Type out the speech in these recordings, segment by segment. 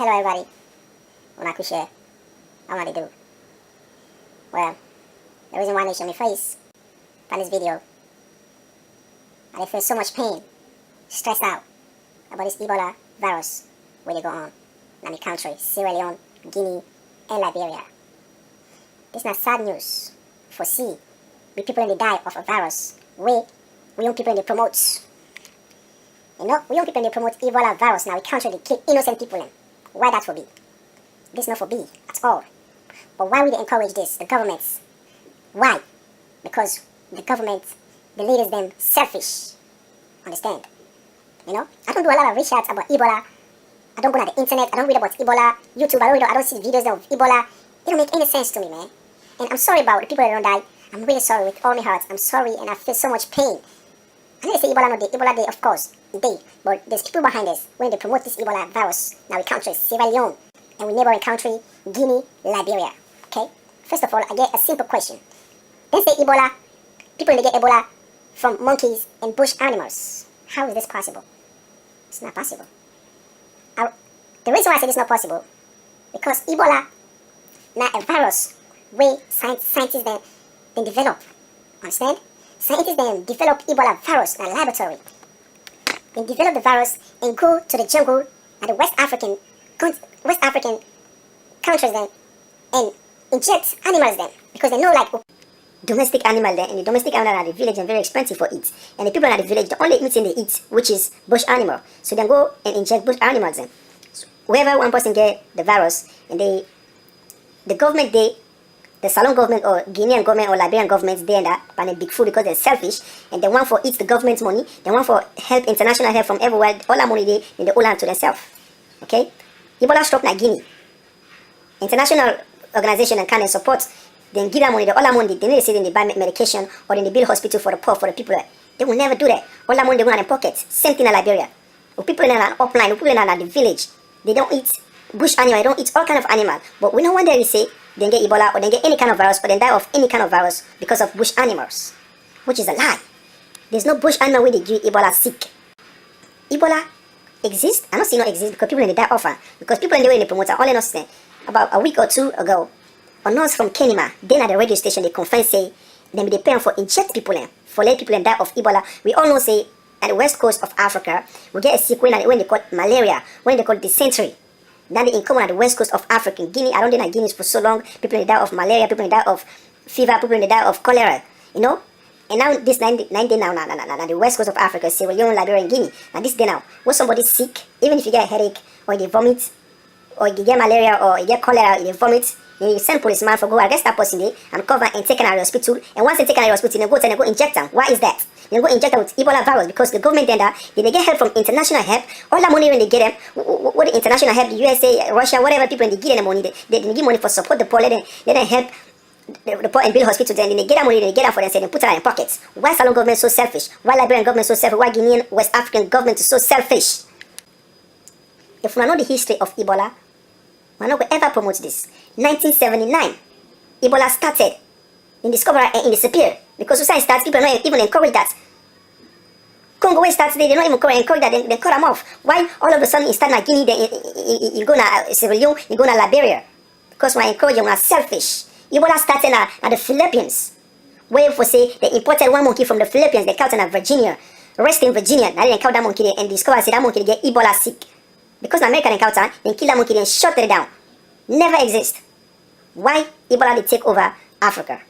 Hello everybody, Unakushe, how are they do? Well, the reason why they show me face on this video, and I feel so much pain, stressed out about this Ebola virus where they go on in my country, Sierra Leone, Guinea, and Liberia. This is not sad news for see, we people in the die of a virus where we young people in the promote. You know, we young people in the promote Ebola virus now, we country they kill innocent people in. Why that for be? This not for be at all. But why would they encourage this? The governments. Why? Because the government, the leaders them selfish. Understand? You know? I don't do a lot of research about Ebola. I don't go on the internet. I don't read about Ebola. YouTube. I don't see videos of Ebola. It don't make any sense to me, man. And I'm sorry about the people that don't die. I'm really sorry with all my heart. I'm sorry and I feel so much pain. I know they say Ebola no day. Ebola day, of course. Day. But there's people behind us when they promote this Ebola virus. Now we country Sierra Leone. And we neighboring country, Guinea, Liberia. Okay? First of all, I get a simple question. They say Ebola, people they get Ebola from monkeys and bush animals. How is this possible? It's not possible. The reason why I say this is not possible, because Ebola, not a virus, where scientists then develop. Understand? Scientists then develop Ebola virus in a laboratory. They develop the virus and go to the jungle and the West African countries then and inject animals then because they know like domestic animal then, and the domestic animal at the village and very expensive for eat, and the people at the village the only eating they eat which is bush animal, so then go and inject bush animals then. So whoever one person get the virus and the government the Salon government or Guinean government or Liberian governments they end up buying big food because they're selfish and they want for eat the government's money, they want for help, international help from everywhere, all that money they in the whole land to themselves. Okay? Ebola struck like Guinea. International organization and kind of support, then give them money, all that money, they need to say they buy medication or then they build hospital for the poor, for the people. They will never do that. All that money they go in their pockets. Same thing in Liberia. Or people in an upline, or people in the village, they don't eat bush animal, they don't eat all kind of animal. But we know one day we say they get Ebola or they get any kind of virus or they die of any kind of virus because of bush animals. Which is a lie. There's no bush animal where they give Ebola sick. Ebola exists. I don't see no exist because people in the die often. Because people in the way they promote all in us about a week or two ago, a nurse from Kenema, then at the radio station, they confess say, then they pay for inject people in, for let people in die of Ebola. We all know say, at the west coast of Africa, we get a sick when they call malaria, when they call dysentery. Then they come on at the west coast of Africa. In Guinea, I don't think that Guinea is for so long. People in die of malaria, people in die of fever, people in die of cholera, you know? And now this 9 day now, the west coast of Africa, Sierra Leone, Liberia, and Guinea. Now this day now, when somebody's sick, even if you get a headache, or you vomit, or you get malaria, or you get cholera, you vomit, then you send policeman for go arrest that person there and cover and take them out of the hospital. And once they take them out of the hospital, they go and go inject them. Why is that? They go inject them with Ebola virus because the government then they get help from international help. All that money when they get them, what the international help, the USA, Russia, whatever people, and they give them money, they give money for support the poor, let them help the poor and build hospitals, and then they get that money, they get that for them, and they put it in their pockets. Why Salon government so selfish? Why Liberian government so selfish? Why Guinean, West African government is so selfish? If we know the history of Ebola, we not going ever promote this. 1979, Ebola started in discovery and disappear because society starts, people don't even encourage that. Congo where starts, they don't even encourage that, they cut them off. Why all of a sudden you start in Guinea, then you go to Sierra Leone, you go to Liberia? Because we encourage them, we are selfish. Ebola started at the Philippines, where for say they imported one monkey from the Philippines, they caught in Virginia, rest in Virginia, now they caught that monkey and discovered say that monkey get Ebola sick. Because the American encounter, they kill that monkey and shut it down. Never exist. Why Ebola they take over Africa?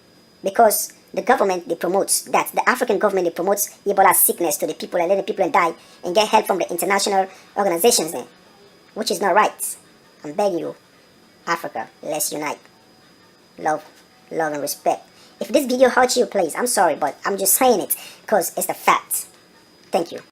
Because the government they promotes that. The African government they promotes Ebola sickness to the people and let the people die and get help from the international organizations then. Which is not right. I'm begging you, Africa, let's unite. Love and respect. If this video hurts you, please, I'm sorry, but I'm just saying it because it's the fact. Thank you.